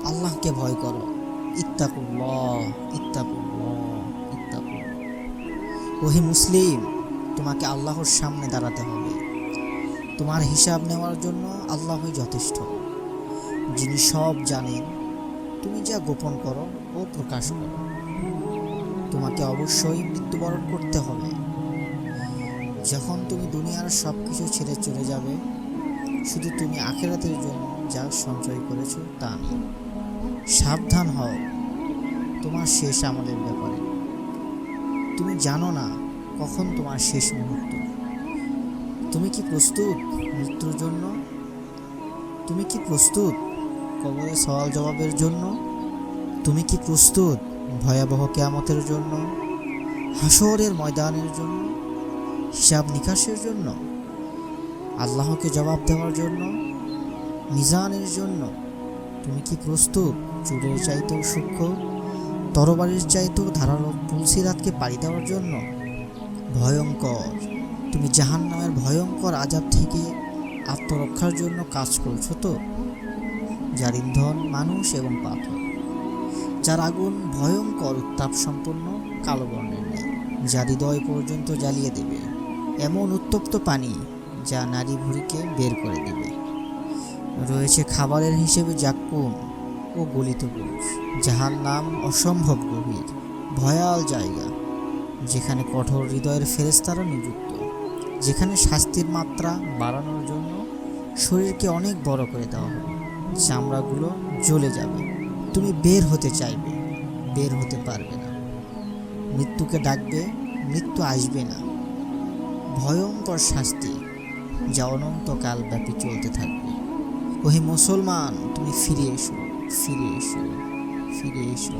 আল্লাহকে ভয় করো। ইত্তাকুল্লাহ, ইত্তাকুল্লাহ, ইত্তাকুল্লাহ। ওহে মুসলিম, তোমাকে আল্লাহর সামনে দাঁড়াতে হবে। তোমার হিসাব নেওয়ার জন্য আল্লাহই যথেষ্ট, যিনি সব জানেন। তুমি যা গোপন করো ও প্রকাশ করো। তোমাকে অবশ্যই মৃত্যুবরণ করতে হবে। যখন তুমি দুনিয়ার সব কিছু ছেড়ে চলে যাবে, শুধু তুমি আখিরাতের জন্য যা সঞ্চয় করেছো তা নেই। সাবধান হও তোমার শেষ আমলের ব্যাপারে। তুমি জানো না কখন তোমার শেষ মুহূর্ত। তুমি কি প্রস্তুত মৃত্যুর জন্য? তুমি কি প্রস্তুত কবরে সওয়াল জবাবের জন্য? তুমি কি প্রস্তুত ভয়াবহ কিয়ামতের জন্য, হাসরের ময়দানের জন্য, হিসাব নিকাশের জন্য, আল্লাহকে জবাব দেওয়ার জন্য, মিজানের জন্য? তুমি কি প্রস্তুত চুলের চাইতেও সূক্ষ্ম, তরবারির চাইতেও ধারালো পুলসিরাতকে পাড়ি দেওয়ার জন্য? ভয়ঙ্কর, তুমি জাহান্নামের ভয়ঙ্কর আযাব থেকে আত্মরক্ষার জন্য কাজ করছো তো? যার ইন্ধন মানুষ এবং পাথর, যার আগুন ভয়ঙ্কর উত্তাপ সম্পন্ন কালো বর্ণের নেই, যা হৃদয় পর্যন্ত জ্বালিয়ে দেবে, এমন উত্তপ্ত পানি যা নারী ভুঁড়িকে বের করে দেবে। রয়েছে খাবারের হিসেবে জাক্কুম ও গলিত পুরুষ। জাহান্নাম অসম্ভব গভীর, ভয়াল জায়গা, যেখানে কঠোর হৃদয়ের ফেরেশতারা নিযুক্ত, যেখানে শাস্তির মাত্রা বাড়ানোর জন্য শরীরকে অনেক বড় করে দেওয়া হবে। চামড়াগুলো জ্বলে যাবে। তুমি বের হতে চাইবে, বের হতে পারবে না। মৃত্যুকে ডাকবে, মৃত্যু আসবে না। ভয়ঙ্কর শাস্তি যা অনন্তকাল ব্যাপী চলতে থাকবে। ওহে মুসলমান, তুমি ফিরে এসো, ফিরে এসো, ফিরে এসো।